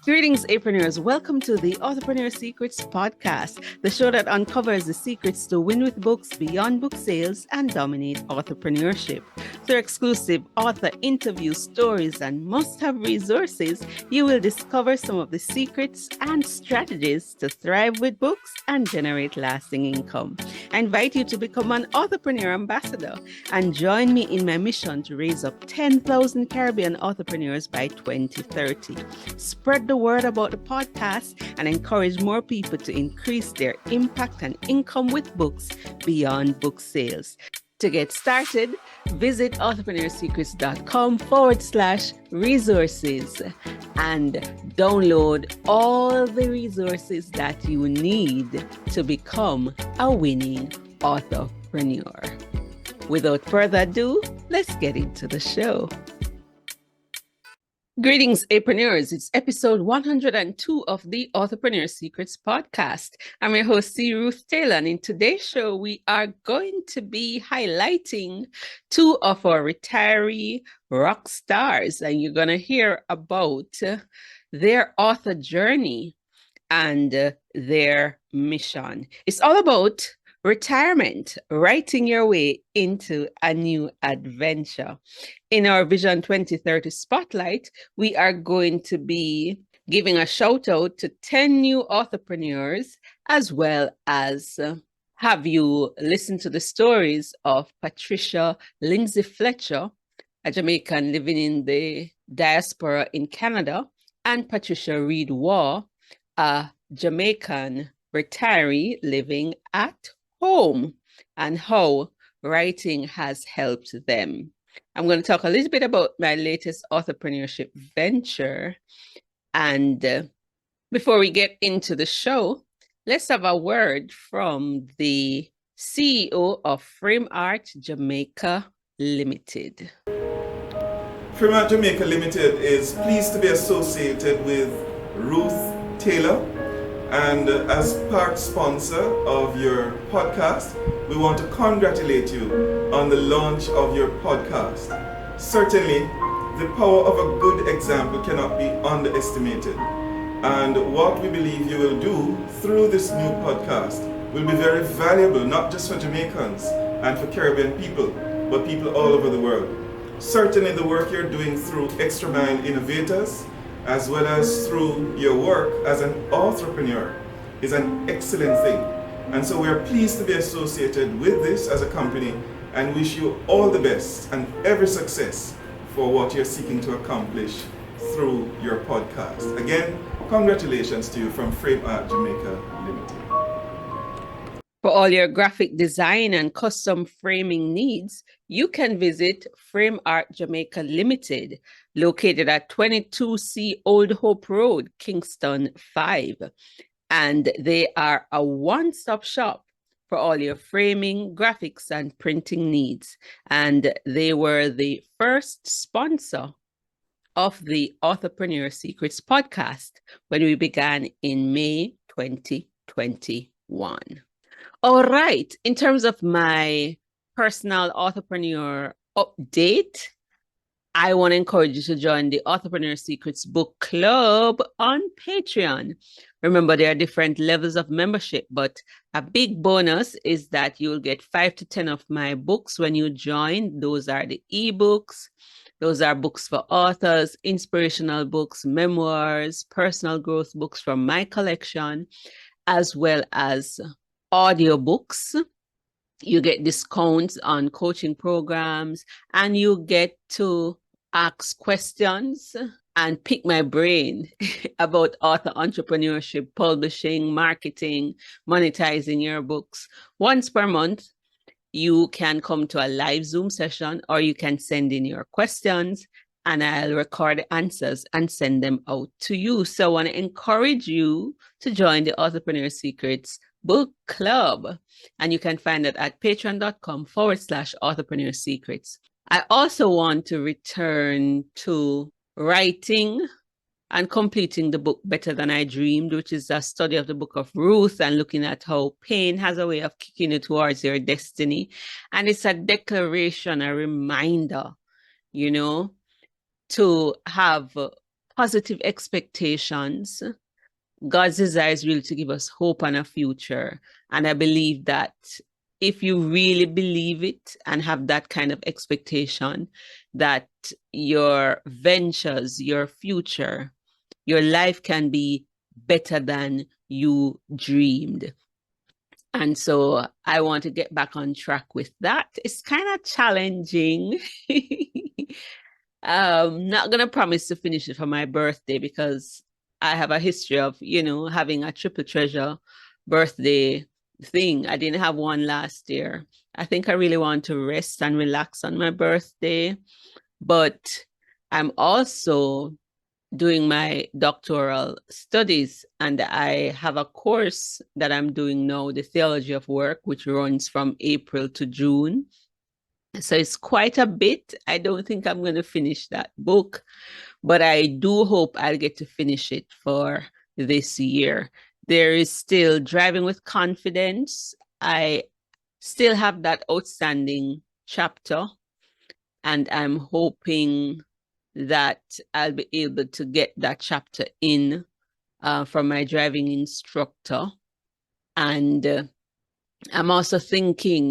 Greetings, Authorpreneurs. Welcome to the Authorpreneur Secrets podcast, the show that uncovers the secrets to win with books, beyond book sales, and dominate authorpreneurship. Through exclusive author interviews, stories, and must-have resources, you will discover some of the secrets and strategies to thrive with books and generate lasting income. I invite you to become an Authorpreneur ambassador and join me in my mission to raise up 10,000 Caribbean authorpreneurs by 2030. Spread the word about the podcast and encourage more people to increase their impact and income with books beyond book sales. To get started, visit authorpreneursecrets.com/resources and download all the resources that you need to become a winning authorpreneur. Without further ado, let's get into the show. Greetings, Authorpreneurs. It's episode 102 of the Authorpreneur Secrets podcast. I'm your host, Ruth Taylor, and in today's show, we are going to be highlighting two of our retiree rock stars, and you're going to hear about their author journey and their mission. It's all about retirement, writing your way into a new adventure. In our Vision 2030 Spotlight, we are going to be giving a shout out to 10 new authorpreneurs, as well as have you listen to the stories of Patricia, Lindsay, Fletcher, a Jamaican living in the diaspora in Canada, and Patricia, Reid, Waugh, a Jamaican retiree living at home, and how writing has helped them. I'm going to talk a little bit about my latest authorpreneurship venture. And before we get into the show, let's have a word from the CEO of Frame Art Jamaica Limited. Frame Art Jamaica Limited is pleased to be associated with Ruth Taylor. And as part sponsor of your podcast, we want to congratulate you on the launch of your podcast. Certainly, the power of a good example cannot be underestimated. And what we believe you will do through this new podcast will be very valuable, not just for Jamaicans and for Caribbean people, but people all over the world. Certainly, the work you're doing through Extra Mile Innovators, as well as through your work as an authorpreneur, is an excellent thing. And so we are pleased to be associated with this as a company and wish you all the best and every success for what you're seeking to accomplish through your podcast. Again, congratulations to you from Frame Art Jamaica Limited. For all your graphic design and custom framing needs, you can visit Frame Art Jamaica Limited, located at 22C Old Hope Road, Kingston 5. And they are a one-stop shop for all your framing, graphics, and printing needs. And they were the first sponsor of the Authorpreneur Secrets podcast when we began in May 2021. All right, in terms of my personal authorpreneur update, I want to encourage you to join the Authorpreneur Secrets Book Club on Patreon. Remember, there are different levels of membership, but a big bonus is that you'll get 5 to 10 of my books when you join. Those are the ebooks. Those are books for authors, inspirational books, memoirs, personal growth books from my collection, as well as audiobooks. You get discounts on coaching programs, and you get to ask questions and pick my brain about author entrepreneurship, publishing, marketing, monetizing your books. Once per month, you can come to a live Zoom session, or you can send in your questions and I'll record the answers and send them out to you. So I want to encourage you to join the Authorpreneur Secrets Book Club. And you can find it at patreon.com/Authorpreneur Secrets. I also want to return to writing and completing the book Better Than I Dreamed, which is a study of the book of Ruth and looking at how pain has a way of kicking you towards your destiny. And it's a declaration, a reminder, to have positive expectations. God's desire is really to give us hope and a future. And I believe that if you really believe it and have that kind of expectation, that your ventures, your future, your life can be better than you dreamed. And so I want to get back on track with that. It's kind of challenging. Not gonna promise to finish it for my birthday because I have a history of, having a triple treasure birthday thing. I didn't have one last year. I think I really want to rest and relax on my birthday, but I'm also doing my doctoral studies, and I have a course that I'm doing now, the Theology of Work, which runs from April to June. So it's quite a bit. I don't think I'm going to finish that book, but I do hope I'll get to finish it for this year. There is still Driving with Confidence. I still have that outstanding chapter, and I'm hoping that I'll be able to get that chapter in from my driving instructor. And I'm also thinking,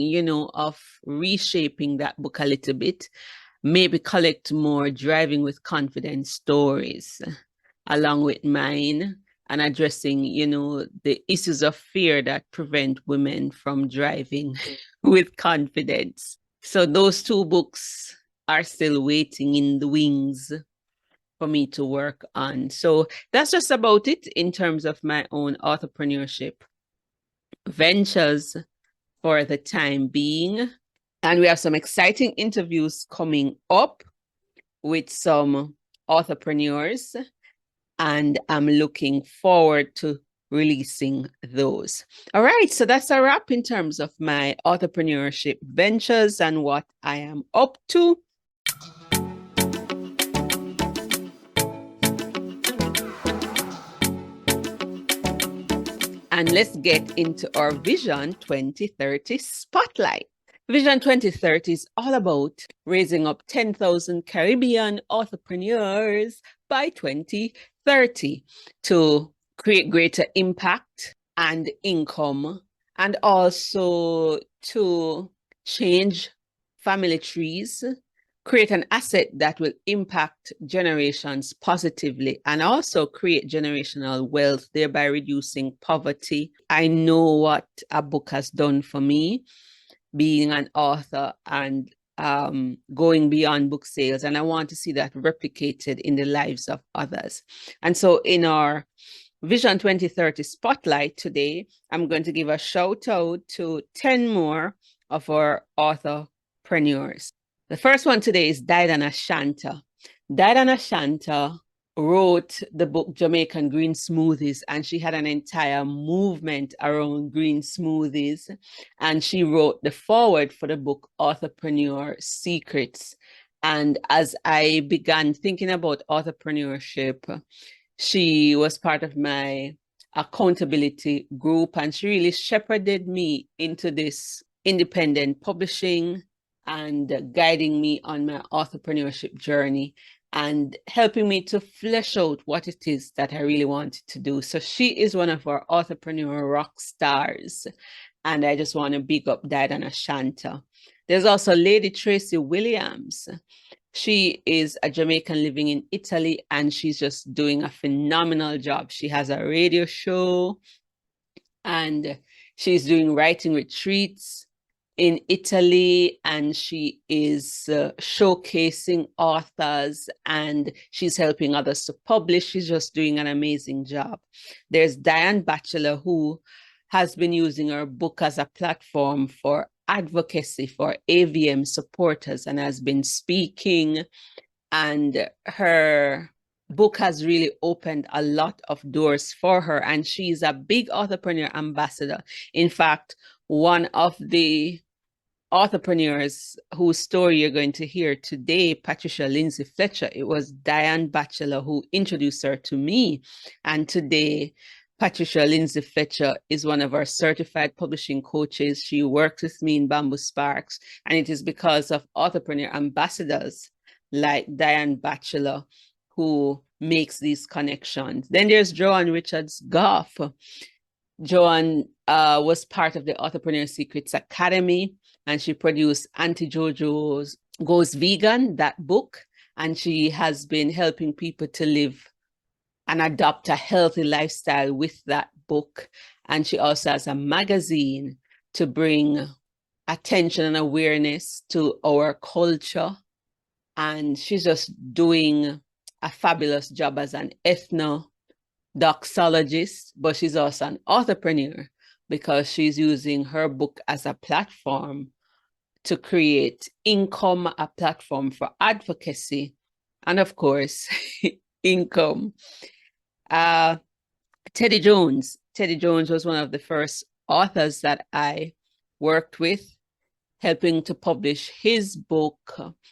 of reshaping that book a little bit, maybe collect more Driving with Confidence stories along with mine, and addressing, the issues of fear that prevent women from driving with confidence. So those two books are still waiting in the wings for me to work on. So that's just about it in terms of my own authorpreneurship ventures for the time being. And we have some exciting interviews coming up with some authorpreneurs, and I'm looking forward to releasing those. All right, so that's a wrap in terms of my authorpreneurship ventures and what I am up to. And let's get into our Vision 2030 spotlight. Vision 2030 is all about raising up 10,000 Caribbean authorpreneurs by 2030 to create greater impact and income, and also to change family trees, create an asset that will impact generations positively, and also create generational wealth, thereby reducing poverty. I know what a book has done for me, being an author and going beyond book sales, and I want to see that replicated in the lives of others. And so in our Vision 2030 spotlight today, I'm going to give a shout out to 10 more of our authorpreneurs. The first one today is Diana Shanta. Diana Shanta wrote the book Jamaican Green Smoothies, and she had an entire movement around green smoothies. And she wrote the foreword for the book Authorpreneur Secrets. And as I began thinking about authorpreneurship, she was part of my accountability group, and she really shepherded me into this independent publishing and guiding me on my authorpreneurship journey and helping me to flesh out what it is that I really wanted to do. So she is one of our Authorpreneur Rockstars, and I just want to big up Diana Shanta. There's also Lady Tracy Williams. She is a Jamaican living in Italy, and she's just doing a phenomenal job. She has a radio show, and she's doing writing retreats in Italy, and she is showcasing authors, and she's helping others to publish. She's just doing an amazing job. There's Diane Batchelor, who has been using her book as a platform for advocacy for AVM supporters and has been speaking, and her book has really opened a lot of doors for her, and she's a big authorpreneur ambassador. In fact, one of the authorpreneurs whose story you're going to hear today, Patricia Lindsay Fletcher, it was Diane Batchelor who introduced her to me. And today, Patricia Lindsay Fletcher is one of our certified publishing coaches. She works with me in Bamboo Sparks, and it is because of authorpreneur ambassadors like Diane Batchelor who makes these connections. Then there's Joanne Richards Goff. Joanne was part of the Authorpreneur Secret Academy, and she produced Auntie JoJo's Goes Vegan, that book, and she has been helping people to live and adopt a healthy lifestyle with that book. And she also has a magazine to bring attention and awareness to our culture. And she's just doing a fabulous job as an ethnodoxologist, but she's also an authorpreneur because she's using her book as a platform to create income, a platform for advocacy, and of course, income. Teddy Jones. Teddy Jones was one of the first authors that I worked with, helping to publish his book,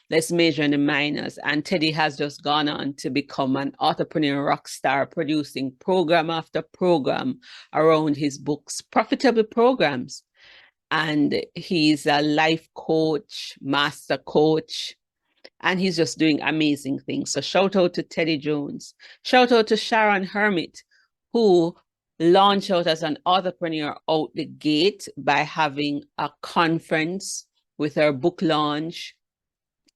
Let's Major in the Minors. And Teddy has just gone on to become an Authorpreneur Rockstar, producing program after program around his books, profitable programs. And he's a life coach, master coach, and he's just doing amazing things. So shout out to Teddy Jones. Shout out to Sharon Hermit, who launched out as an authorpreneur out the gate by having a conference with her book launch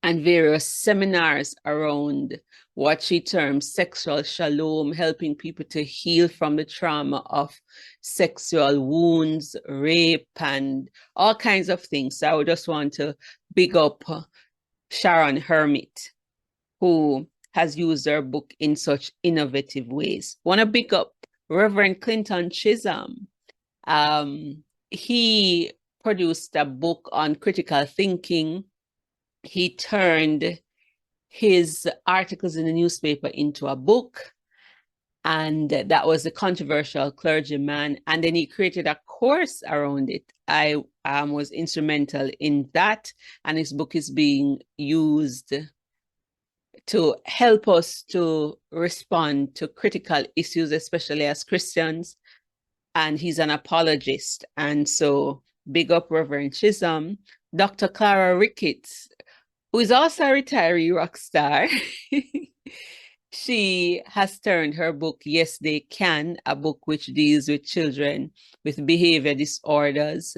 and various seminars around what she terms sexual shalom, helping people to heal from the trauma of sexual wounds, rape, and all kinds of things. So I would just want to big up Sharon Hermit, who has used her book in such innovative ways. Want to big up Reverend Clinton Chisholm. He produced a book on critical thinking. He turned his articles in the newspaper into a book, and that was a controversial clergyman. And then he created a course around it. I was instrumental in that, and his book is being used to help us to respond to critical issues, especially as Christians. And he's an apologist. And so big up Reverend Chisholm. Dr. Clara Ricketts, who is also a retiree rock star. She has turned her book, Yes, They Can, a book which deals with children with behavior disorders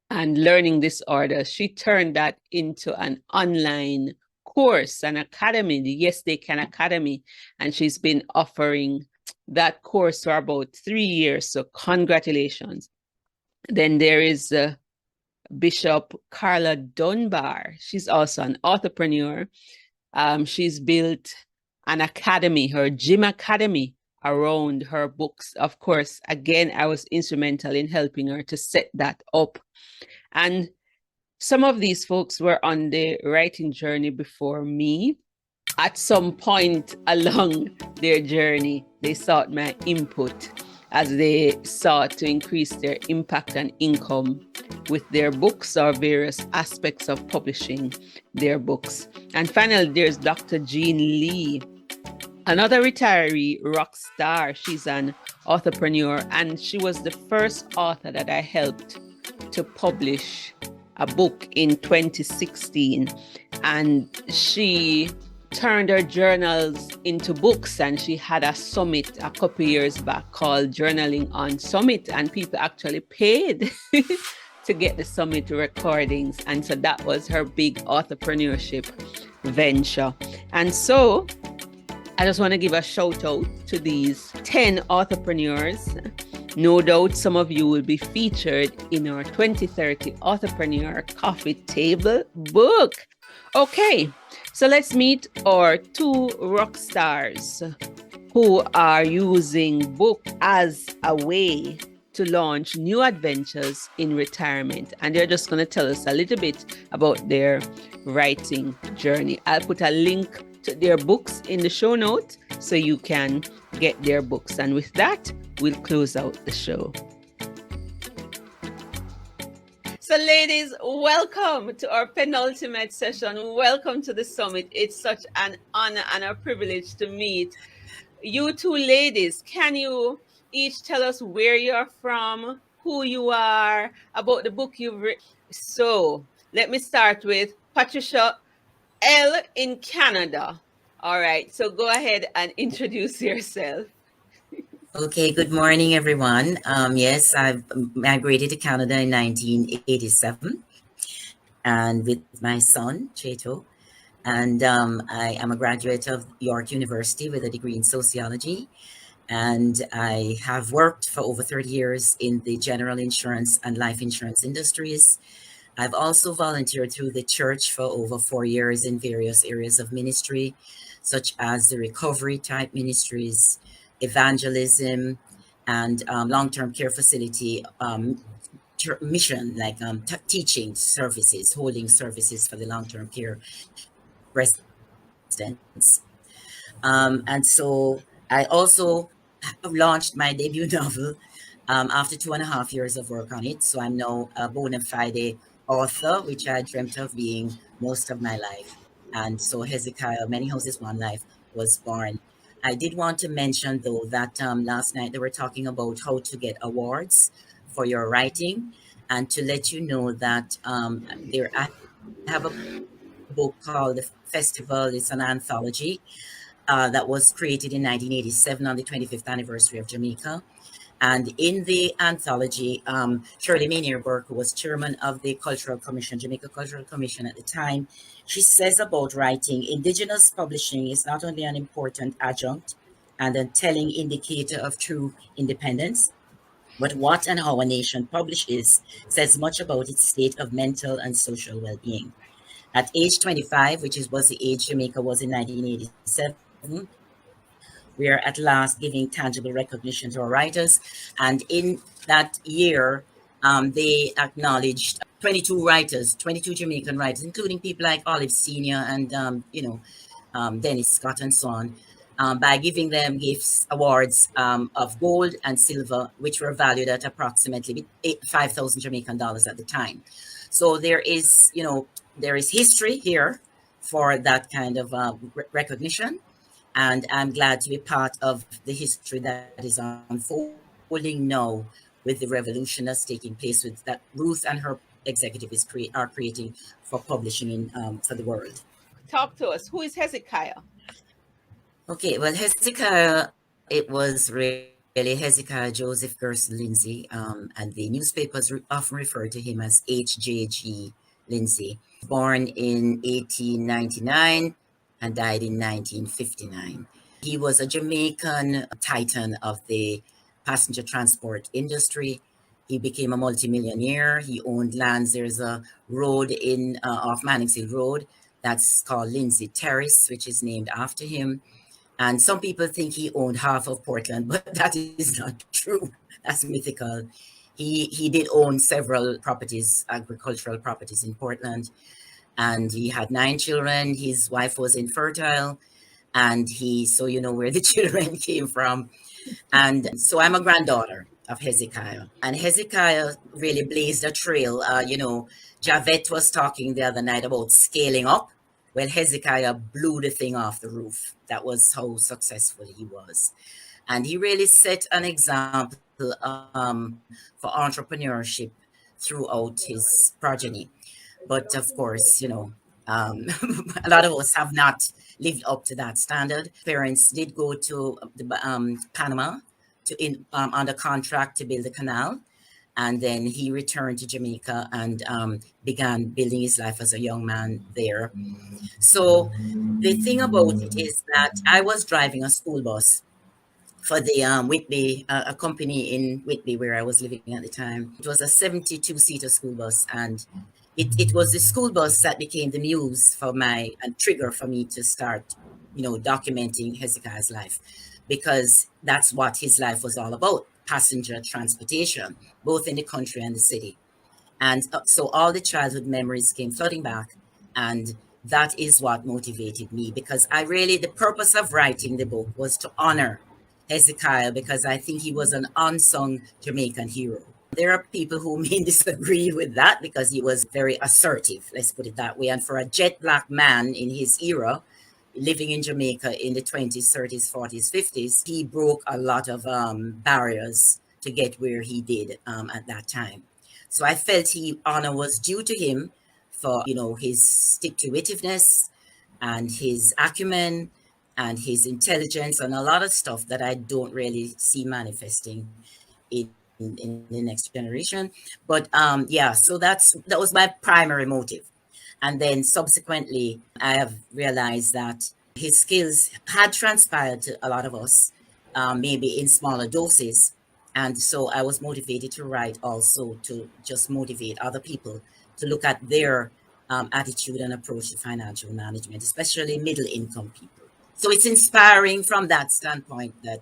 and learning disorders. She turned that into an online course, an academy, the Yes, They Can Academy. And she's been offering that course for about 3 years. So congratulations. Then there is Bishop Carla Dunbar. She's also an authorpreneur. She's built an academy, her gym academy, around her books. Of course, again, I was instrumental in helping her to set that up. And some of these folks were on the writing journey before me. At some point along their journey, they sought my input as they sought to increase their impact and income with their books or various aspects of publishing their books. And finally, there's Dr. Jean Lee, another retiree rock star. She's an authorpreneur, and she was the first author that I helped to publish a book in 2016. And she turned her journals into books, and she had a summit a couple years back called Journaling on Summit, and people actually paid to get the summit recordings. And so that was her big authorpreneurship venture. And so I just want to give a shout out to these 10 authorpreneurs. No doubt some of you will be featured in our 2030 Authorpreneur Coffee Table book. Okay, so let's meet our 2 rock stars who are using book as a way to launch new adventures in retirement. And they're just going to tell us a little bit about their writing journey. I'll put a link to their books in the show notes so you can get their books. And with that, we'll close out the show. So ladies, welcome to our penultimate session. Welcome to the summit. It's such an honor and a privilege to meet you 2 ladies. Can you each tell us where you're from, who you are, about the book you've written? So let me start with Patricia L. in Canada. All right, so go ahead and introduce yourself. Okay, good morning, everyone. Yes, I've migrated to Canada in 1987 and with my son, Cheto. And I am a graduate of York University with a degree in sociology. And I have worked for over 30 years in the general insurance and life insurance industries. I've also volunteered through the church for over 4 years in various areas of ministry, such as the recovery type ministries, evangelism, and long-term care facility mission, like teaching services, holding services for the long-term care residents. And so I also launched my debut novel after 2.5 years of work on it. So I'm now a bona fide author, which I dreamt of being most of my life. And so Hezekiah, Many Houses, One Life was born. I did want to mention, though, that last night they were talking about how to get awards for your writing, and to let you know that I have a book called The Festival. It's an anthology that was created in 1987 on the 25th anniversary of Jamaica. And in the anthology, Shirley Maynard Burke, who was chairman of the Cultural Commission, Jamaica Cultural Commission at the time, she says about writing, indigenous publishing is not only an important adjunct and a telling indicator of true independence, but what and how a nation publishes says much about its state of mental and social well-being. At age 25, was the age Jamaica was in 1987, we are at last giving tangible recognition to our writers. And in that year, they acknowledged 22 writers, 22 Jamaican writers, including people like Olive Senior and, Dennis Scott and so on, by giving them gifts, awards of gold and silver, which were valued at approximately 5,000 Jamaican dollars at the time. So there is history here for that kind of recognition. And I'm glad to be part of the history that is unfolding now with the revolution that's taking place with that Ruth and her executive are creating for publishing for the world. Talk to us. Who is Hezekiah? Okay, well, Hezekiah, it was really Hezekiah Joseph Gerson Lindsay, and the newspapers often refer to him as HJG Lindsay. Born in 1899 and died in 1959. He was a Jamaican titan of the passenger transport industry. He became a multimillionaire. He owned lands. There's a road off Manningsville Road that's called Lindsay Terrace, which is named after him. And some people think he owned half of Portland, but that is not true. That's mythical. He did own several properties, agricultural properties in Portland, and he had 9 children. His wife was infertile, and so you know where the children came from. And so I'm a granddaughter of Hezekiah, and Hezekiah really blazed a trail. Javette was talking the other night about scaling up. Well, Hezekiah blew the thing off the roof. That was how successful he was. And he really set an example for entrepreneurship throughout his progeny. But of course, a lot of us have not lived up to that standard. Parents did go to Panama under contract to build a canal. And then he returned to Jamaica and began building his life as a young man there. So the thing about it is that I was driving a school bus for the Whitby, a company in Whitby where I was living at the time. It was a 72-seater school bus, and it was the school bus that became the muse for and trigger for me to start, documenting Hezekiah's life, because that's what his life was all about: passenger transportation, both in the country and the city. And so all the childhood memories came flooding back, and that is what motivated me, because the purpose of writing the book was to honor Hezekiah, because I think he was an unsung Jamaican hero. There are people who may disagree with that, because he was very assertive, let's put it that way. And for a jet black man in his era, living in Jamaica in the 20s, 30s, 40s, 50s, he broke a lot of barriers to get where he did at that time. So I felt honor was due to him for, his stick-to-itiveness and his acumen and his intelligence and a lot of stuff that I don't really see manifesting in the next generation. But yeah, so that was my primary motive. And then subsequently, I have realized that his skills had transpired to a lot of us, maybe in smaller doses. And so I was motivated to write also to just motivate other people to look at their attitude and approach to financial management, especially middle income people. So it's inspiring from that standpoint that,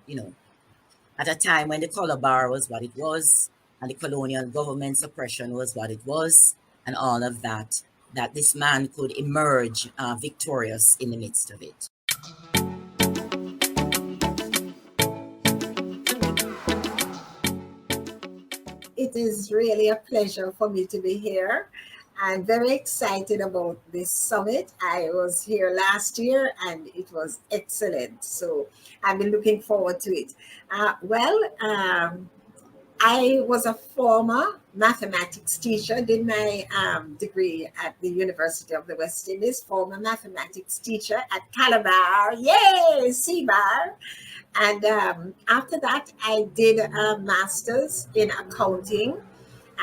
at a time when the color bar was what it was, and the colonial government's oppression was what it was, and all of that, that this man could emerge victorious in the midst of it. It is really a pleasure for me to be here. I'm very excited about this summit. I was here last year and it was excellent. So I've been looking forward to it. I was a former mathematics teacher, did my degree at the University of the West Indies, former mathematics teacher at Calabar, yay, C-Bar. And after that, I did a master's in accounting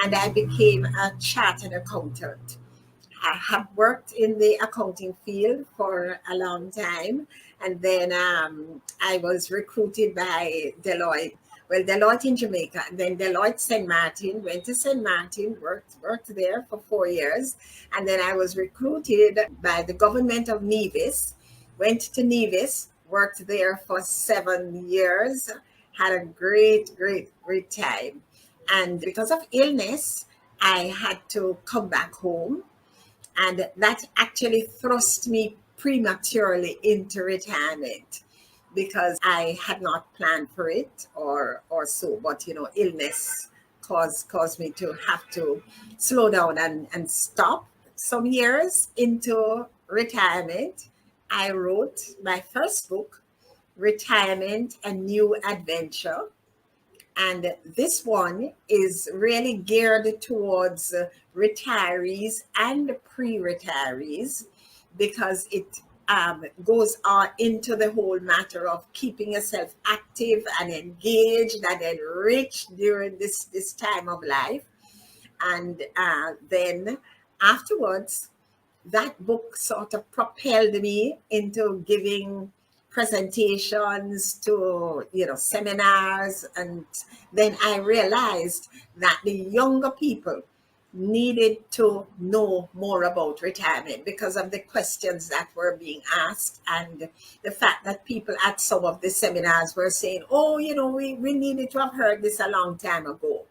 and I became a chartered accountant. I have worked in the accounting field for a long time. And then I was recruited by Deloitte. Well, Deloitte in Jamaica, and then Deloitte St. Martin, went to St. Martin, worked there for 4 years. And then I was recruited by the government of Nevis, went to Nevis, worked there for 7 years, had a great time. And because of illness, I had to come back home. And that actually thrust me prematurely into retirement because I had not planned for it or so. But, illness caused me to have to slow down and stop. Some years into retirement, I wrote my first book, Retirement: A New Adventure. And this one is really geared towards retirees and pre-retirees because it goes on into the whole matter of keeping yourself active and engaged and enriched during this time of life. And then afterwards, that book sort of propelled me into giving presentations to seminars, and then I realized that the younger people needed to know more about retirement because of the questions that were being asked and the fact that people at some of the seminars were saying, we needed to have heard this a long time ago.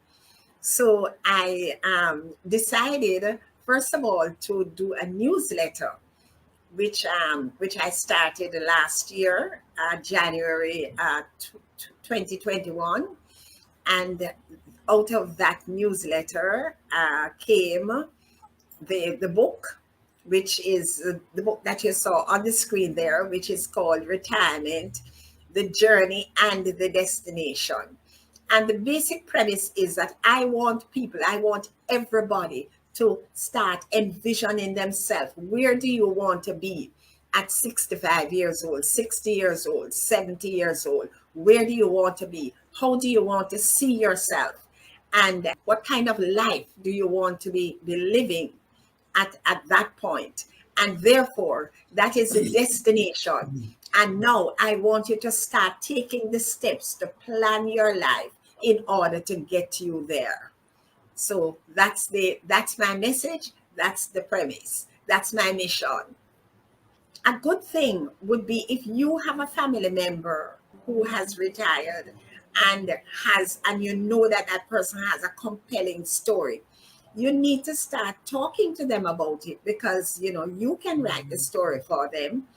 So I decided, first of all, to do a newsletter which I started last year, January 2021. And out of that newsletter came the book, which is the book that you saw on the screen there, which is called Retirement: The Journey and the Destination. And the basic premise is that I want everybody to start envisioning themselves. Where do you want to be at 65 years old, 60 years old, 70 years old? Where do you want to be? How do you want to see yourself? And what kind of life do you want to be living at that point? And therefore, that is the destination. And now I want you to start taking the steps to plan your life in order to get you there. So that's my message. That's the premise. That's my mission. A good thing would be if you have a family member who has retired and you know that person has a compelling story. You need to start talking to them about it because, you can write the story for them.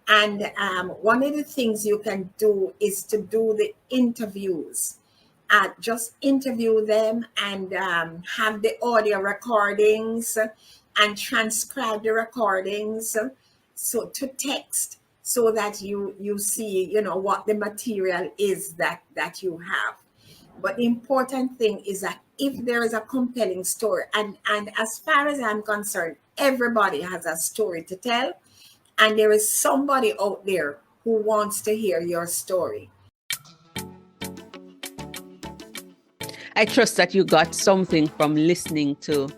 And one of the things you can do is to do the interviews. Just interview them and have the audio recordings and transcribe the recordings so to text so that you see what the material is that you have. But the important thing is that if there is a compelling story, and as far as I'm concerned, everybody has a story to tell, and there is somebody out there who wants to hear your story. I trust that you got something from listening to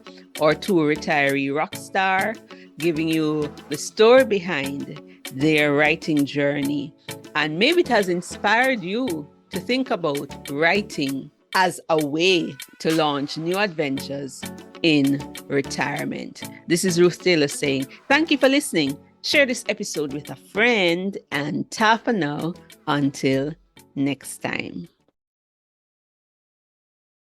our two retiree rock star, giving you the story behind their writing journey. And maybe it has inspired you to think about writing as a way to launch new adventures in retirement. This is Ruth Taylor saying, thank you for listening. Share this episode with a friend, and ta for now until next time.